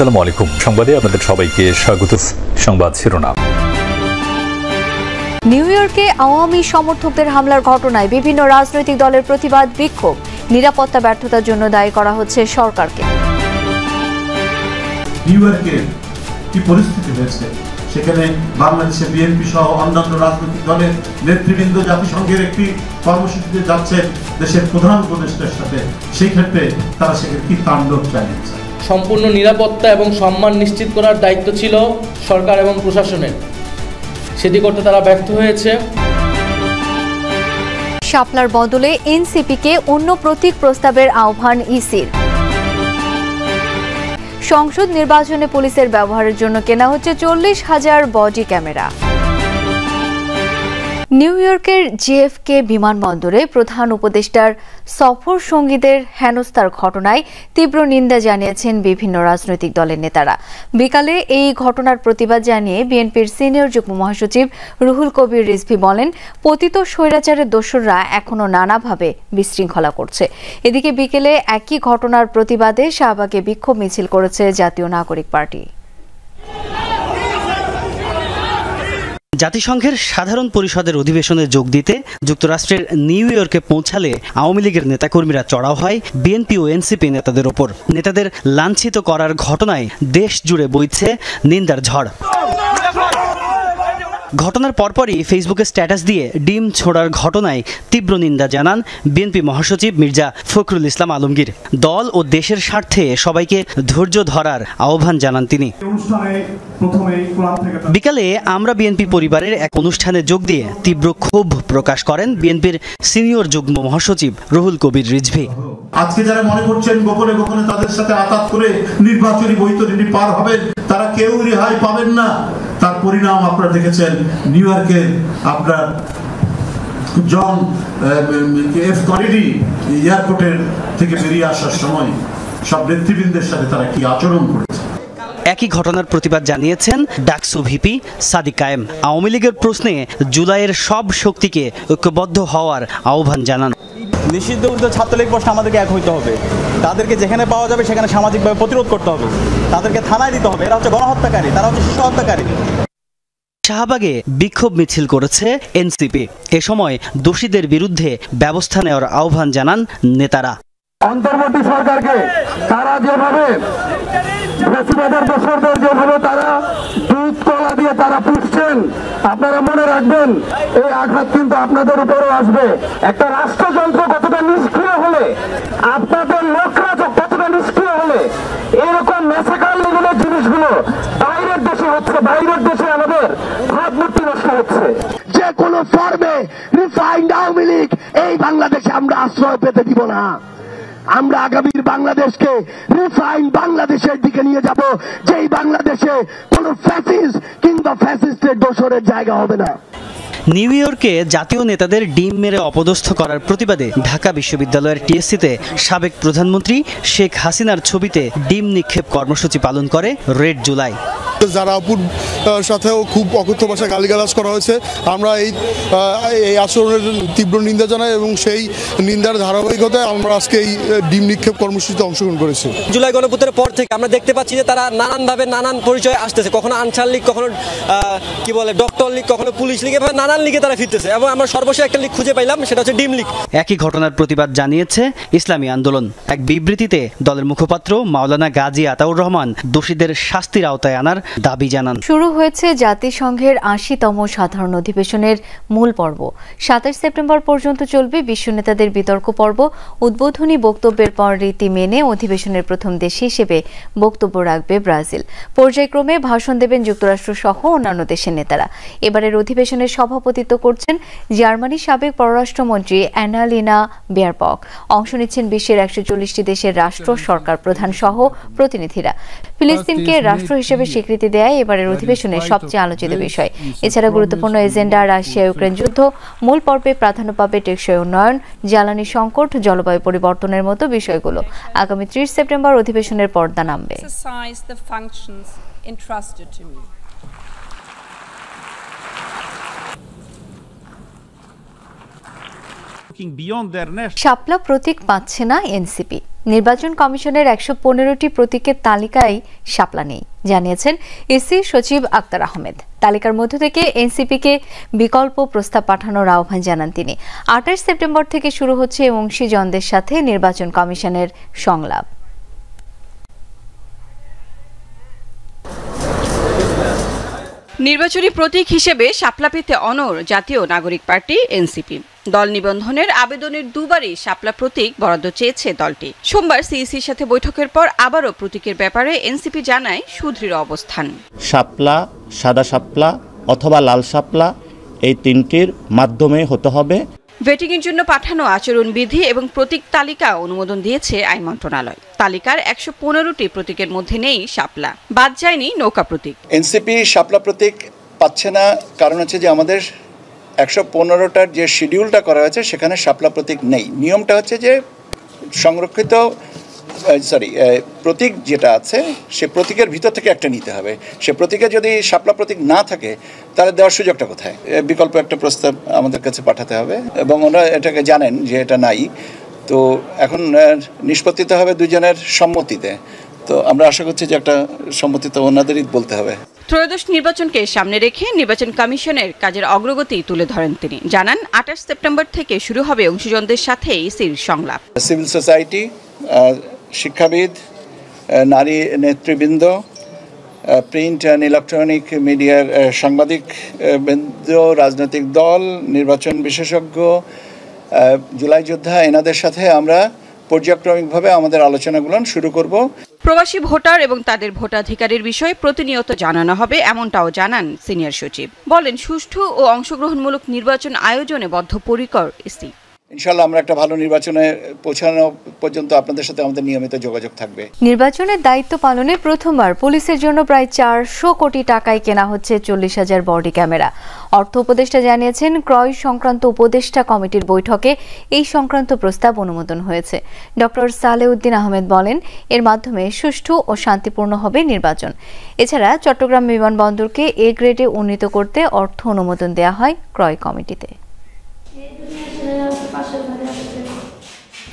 আসসালামু আলাইকুম। সংবাদে আপনাদের সবাইকে স্বাগত। সংবাদ শিরোনাম। নিউ ইয়র্কে আওয়ামী সমর্থকদের হামলার ঘটনায় বিভিন্ন রাজনৈতিক দলের প্রতিবাদ বিক্ষোভ। নিরাপত্তা ব্যর্থতার জন্য দায়ী করা হচ্ছে সরকারকে। নিউ ইয়র্কে কি পরিস্থিতি হয়েছে, সেখানে বাংলাদেশে বিএনপি সহ অন্যান্য রাজনৈতিক দলের নেতৃবৃন্দ জাতিসংঘের একটি কর্মসূচিতে যাচ্ছেন দেশের প্রধান উপদেষ্টার সাথে। সেই ক্ষেত্রে তারা সেখানে কি তাণ্ডব চালিয়েছে। সম্পূর্ণ নিরাপত্তা এবং সম্মান নিশ্চিত করার দায়িত্ব ছিল সরকার এবং প্রশাসনের, সেটি করতে তারা ব্যর্থ হয়েছে। শাপলার বদলে এনসিপিকে অন্য প্রতীক প্রস্তাবের আহ্বান ইসির। সংসদ নির্বাচনে পুলিশের ব্যবহারের জন্য কেনা হচ্ছে 40,000 বডি ক্যামেরা। নিউ ইয়র্কের জেএফকে বিমানবন্দরে প্রধান উপদেষ্টার সফর সঙ্গীদের হেনস্থার ঘটনায় তীব্র নিন্দা জানিয়েছেন বিভিন্ন রাজনৈতিক দলের নেতারা। বিকালে এই ঘটনার প্রতিবাদ জানিয়ে বিএনপির সিনিয়র যুগ্ম মহাসচিব রুহুল কবির রিজভী বলেন, পতিত স্বৈরাচারের দোসররা এখনো নানাভাবে বিশৃঙ্খলা করছে। এদিকে বিকেলে একই ঘটনার প্রতিবাদে শাহবাগে বিক্ষোভ মিছিল করেছে জাতীয় নাগরিক পার্টি। জাতিসংঘের সাধারণ পরিষদের অধিবেশনে যোগ দিতে যুক্তরাষ্ট্রের নিউ ইয়র্কে পৌঁছালে আওয়ামী লীগের নেতাকর্মীরা চড়াও হয় বিএনপি ও এনসিপি নেতাদের ওপর। নেতাদের লাঞ্ছিত করার ঘটনায় দেশ জুড়ে বইছে নিন্দার ঝড়। ঘটনার পরপরই ফেসবুকে স্ট্যাটাস দিয়ে ডিম ছোড়ার ঘটনায় তীব্র নিন্দা জানান বিএনপি মহাসচিব মির্জা ফখরুল ইসলাম আলমগীর। দল ও দেশের স্বার্থে সবাইকে ধৈর্য ধরার আহ্বান জানান তিনি। বিকালে আমরা বিএনপি পরিবারের এক অনুষ্ঠানে যোগ দিয়ে তীব্র ক্ষোভ প্রকাশ করেন বিএনপির সিনিয়র যুগ্ম মহাসচিব রুহুল কবির রিজভী। আজকে যারা মনে করছেন গোপনে গোপনে তাদের সাথে আঘাত করে নির্বাচনী বৈতরণী পার হবেন, তারা কেউ রেহাই পাবেন না। তার পরিণাম আপনারা দেখেছেন নিউ ইয়র্কে। আপনার জন এফ কেনেডি এয়ারপোর্টের থেকে বেরিয়ে আসার সময় সব নেতৃবৃন্দের সাথে তারা কি আচরণ করেছে। একই ঘটনার প্রতিবাদ জানিয়েছেন ডাকসু ভিপি সাদিক কায়েম। আওয়ামী লীগের প্রশ্নে জুলাইয়ের সব শক্তিকে ঐক্যবদ্ধ হওয়ার আহ্বান জানান। নিষিদ্ধ ছাত্রলীগ প্রশ্নে আমাদেরকে এক হইতে হবে। তাদেরকে যেখানে পাওয়া যাবে সেখানে সামাজিকভাবে প্রতিরোধ করতে হবে। তাদেরকে থানায় দিতে হবে। এরা হচ্ছে গণহত্যাকারী, তারা হচ্ছে শিশু হত্যাকারী। শাহবাগে বিক্ষোভ মিছিল করেছে এনসিপি। এ সময় দোষীদের বিরুদ্ধে ব্যবস্থা নেওয়ার আহ্বান জানান নেতারা। অন্তর্বর্তী সরকারকে তারা যেভাবে ফ্যাসিবাদের দোসরদের যেভাবে তারা দুধ কলা দিয়ে তারা পুষছেন, আপনারা মনে রাখবেন এই আঘাত কিন্তু আপনাদের উপরেও আসবে। একটা রাষ্ট্রযন্ত্র কতটা নিষ্ক্রিয় হলে, আপনাদের লোকরা কতটা নিষ্ক্রিয় হলে এরকম ম্যাসাকার লেভেলের জিনিসগুলো বাইরের দেশে হচ্ছে, বাইরের দেশে আমাদের ভাবমূর্তি নষ্ট হচ্ছে। যে কোনো ফর্মে রিফাইন্ড আওয়ামী লীগ এই বাংলাদেশে আমরা আশ্রয় পেতে দিব না। আমরা আগামীর বাংলাদেশকে রিফাইন বাংলাদেশের দিকে নিয়ে যাব, যেই বাংলাদেশে কোন ফ্যাসিস্ট কিংবা ফ্যাসিস্টের দোসরের জায়গা হবে না। নিউ ইয়র্কে জাতীয় নেতাদের ডিম মেরে অপদস্থ করার প্রতিবাদে ঢাকা বিশ্ববিদ্যালয়ের টিএসসিতে সাবেক প্রধানমন্ত্রী শেখ হাসিনার ছবিতে ডিম নিক্ষেপ কর্মসূচি পালন করে রেড জুলাই। যারা অপুর সাথেও খুব অকথ্য ভাষায় গালিগালাজ করা হয়েছে, আমরা এই আচরণের তীব্র নিন্দা জানাই এবং সেই নিন্দার ধারাবাহিকতায় আমরা আজকে এই ডিম নিক্ষেপ কর্মসূচিতে অংশগ্রহণ করেছি। জুলাই গণঅভ্যুত্থানের পর থেকে আমরা দেখতে পাচ্ছি যে তারা নানানভাবে নানান পরিচয় আসতেছে, কখনো আনসার লীগ, কখনো কি বলে ডক্টর লীগ, কখনো পুলিশ লীগ, এভাবে নানান লিগে তারা ফিরতেছে। এবং আমরা সর্বশেষ একটা লীগ খুঁজে পাইলাম, সেটা হচ্ছে ডিম লীগ। একই ঘটনার প্রতিবাদ জানিয়েছে ইসলামী আন্দোলন। এক বিবৃতিতে দলের মুখপাত্র মাওলানা গাজী আতাউর রহমান দোষীদের শাস্তির আওতায় আনার দাবি জানান। শুরু হয়েছে জাতিসংঘের ৮০তম সাধারণ অধিবেশনের মূল পর্ব। ২৭ সেপ্টেম্বর পর্যন্ত চলবে বিশ্ব নেতাদের বিতর্ক পর্ব। উদ্বোধনী বক্তব্যের পর রীতি মেনে অধিবেশনের প্রথম দেশ হিসেবে বক্তব্য রাখবে ব্রাজিল। পর্যায়ক্রমে ভাষণ দেবেন যুক্তরাষ্ট্র সহ অন্যান্য দেশের নেতারা। এবারের অধিবেশনের সভাপতিত্ব করছেন জার্মানির সাবেক পররাষ্ট্রমন্ত্রী অ্যানালিনা বেয়ারবক। অংশ নিচ্ছেন বিশ্বের ১৪০টি দেশের রাষ্ট্র সরকার প্রধান সহ প্রতিনিধিরা। ফিলিস্তিনকে রাষ্ট্র হিসেবে স্বীকৃতি দেয় এবারের অধিবেশনের সবচেয়ে আলোচিত বিষয়। এছাড়া গুরুত্বপূর্ণ এজেন্ডা রাশিয়া ইউক্রেন যুদ্ধ, মূল পর্বে প্রাধান্য পাবে টেকসই উন্নয়ন, জ্বালানি সংকট, জলবায়ু পরিবর্তনের মতো বিষয়গুলো। আগামী ৩০ সেপ্টেম্বর অধিবেশনের পর্দা নামবে। শাপলা প্রতীক পাচ্ছে না এনসিপি। নির্বাচন কমিশনের ১১৫টি প্রতীকের তালিকায় শাপলা নেই, জানিয়েছেন ইসি সচিব আক্তার আহমেদ। তালিকার মধ্য থেকে এনসিপিকে বিকল্প প্রস্তাব পাঠানোর আহ্বান জানান তিনি। ২৮ সেপ্টেম্বর থেকে শুরু হচ্ছে অংশীজনদের সাথে নির্বাচন কমিশনের সংলাপ। নির্বাচনী প্রতীক হিসেবে শাপলা পেতে অনড় জাতীয় নাগরিক পার্টি এনসিপি। দল নিবন্ধনের আবেদনের দুবারই শাপলা প্রতীক বরাদ্দ চেয়েছে দলটি। সোমবার সিইসির সাথে বৈঠকের পর আবারও প্রতীকের ব্যাপারে এনসিপি জানায় সুদৃঢ় অবস্থান। শাপলা, সাদা শাপলা অথবা লাল শাপলা, এই তিনটির মাধ্যমে হতে হবে। ভেটিংয়ের জন্য পাঠানো আচরণবিধি এবং প্রতীক তালিকা অনুমোদন দিয়েছে আইন মন্ত্রণালয়। তালিকার ১১৫টি প্রতীকের মধ্যে নেই শাপলা, বাদ যায়নি নৌকা প্রতীক। এনসিপি শাপলা প্রতীক পাচ্ছে না, কারণ হচ্ছে যে আমাদের ১১৫টার যে শিডিউলটা করা হয়েছে সেখানে শাপলা প্রতীক নেই। নিয়মটা হচ্ছে যে সংরক্ষিত প্রতীক যেটা আছে সে প্রতীকের ভিতর থেকে একটা নিতে হবে। সে প্রতীকে যদি শাপলা প্রতীক না থাকে তাহলে দেওয়ার সুযোগটা কোথায়? বিকল্প একটা প্রস্তাব আমাদের কাছে পাঠাতে হবে এবং ওরা এটাকে জানেন যে এটা নাই। তো এখন নিষ্পত্তিতে হবে দুজনের সম্মতিতে। তো আমরা আশা করছি যে একটা সম্মতিতে ওনাদেরই বলতে হবে। ত্রয়োদশ নির্বাচনকে সামনে রেখে নির্বাচন কমিশনের কাজের অগ্রগতি তুলে ধরেন তিনি। জানান ২৮ সেপ্টেম্বর থেকে শুরু হবে অংশীজনদের সাথে ইসির সংলাপ। সিভিল সোসাইটি, শিক্ষাবিদ, নারী নেতৃবৃন্দ, প্রিন্ট অ্যান্ড ইলেকট্রনিক মিডিয়ার সাংবাদিক বৃন্দ, রাজনৈতিক দল, নির্বাচন বিশেষজ্ঞ, জুলাই যোদ্ধা, এনাদের সাথে আমরা পর্যায়ক্রমিকভাবে আমাদের আলোচনাগুলো শুরু করব। প্রবাসী ভোটার এবং তাদের ভোটাধিকারের বিষয়ে প্রতিনিয়ত জানানো হবে, এমনটাও জানান সিনিয়র সচিব। বলেন, সুষ্ঠু ও অংশগ্রহণমূলক নির্বাচন আয়োজনে বদ্ধপরিকর ইসি। ইনশাআল্লাহ আমরা একটা ভালো নির্বাচনে পৌঁছানো পর্যন্ত আপনাদের সাথে আমাদের নিয়মিত যোগাযোগ থাকবে। নির্বাচনের দায়িত্ব পালনে প্রথমবার পুলিশের জন্য প্রায় ৪০০ কোটি টাকায় কেনা হচ্ছে ৪০,০০০ বডি ক্যামেরা। অর্থ উপদেষ্টা জানিয়েছেন, ক্রয় সংক্রান্ত উপদেষ্টা কমিটির বৈঠকে এই সংক্রান্ত প্রস্তাব অনুমোদন হয়েছে। ডক্টর সালেউদ্দিন আহমেদ বলেন, এর মাধ্যমে সুষ্ঠু ও শান্তিপূর্ণ হবে নির্বাচন। এছাড়া চট্টগ্রাম বিমানবন্দরকে এ গ্রেডে উন্নীত করতে অর্থ অনুমোদন দেওয়া হয় ক্রয় কমিটিতে।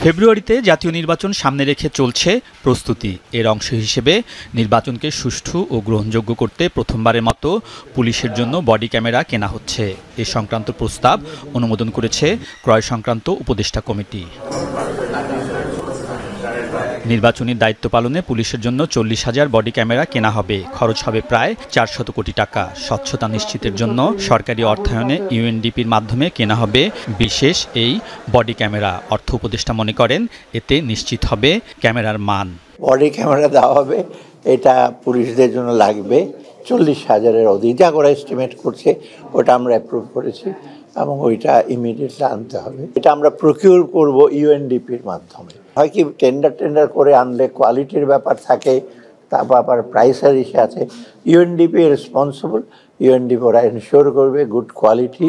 ফেব্রুয়ারিতে জাতীয় নির্বাচন সামনে রেখে চলছে প্রস্তুতি। এর অংশ হিসেবে নির্বাচনকে সুষ্ঠু ও গ্রহণযোগ্য করতে প্রথমবারের মতো পুলিশের জন্য বডি ক্যামেরা কেনা হচ্ছে। এ সংক্রান্ত প্রস্তাব অনুমোদন করেছে ক্রয় সংক্রান্ত উপদেষ্টা কমিটি। নির্বাচনী দায়িত্ব পালনে পুলিশের জন্য ৪০,০০০ বডি ক্যামেরা কেনা হবে। খরচ হবে প্রায় ৪০০ কোটি টাকা। স্বচ্ছতা নিশ্চিতের জন্য সরকারি অর্থায়নে ইউএনডিপির মাধ্যমে কেনা হবে বিশেষ এই বডি ক্যামেরা। অর্থ উপদেষ্টা মনে করেন, এতে নিশ্চিত হবে ক্যামেরার মান। বডি ক্যামেরা দেওয়া হবে, এটা পুলিশদের জন্য লাগবে ৪০,০০০-এর অধিক, যা করে এস্টিমেট করছে ওটা আমরা অ্যাপ্রুভ করেছি এবং ওইটা ইমিডিয়েটলি আনতে হবে। এটা আমরা প্রকিউর করব ইউএনডিপির মাধ্যমে। হয় কি টেন্ডার করে আনলে কোয়ালিটির ব্যাপার থাকে, তারপর আবার প্রাইসের ইস্যু আছে। ইউএনডিপি রেসপন্সিবল, ইউএনডিপি ওরা এনশিওর করবে গুড কোয়ালিটি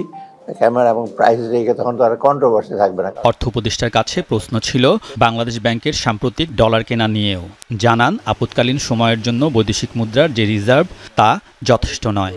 ক্যামেরা এবং প্রাইস রেখে, তখন তো আর কন্ট্রোভার্সি থাকবে না। অর্থ উপদেষ্টার কাছে প্রশ্ন ছিল বাংলাদেশ ব্যাংকের সাম্প্রতিক ডলার কেনা নিয়েও। জানান, আপৎকালীন সময়ের জন্য বৈদেশিক মুদ্রার যে রিজার্ভ তা যথেষ্ট নয়।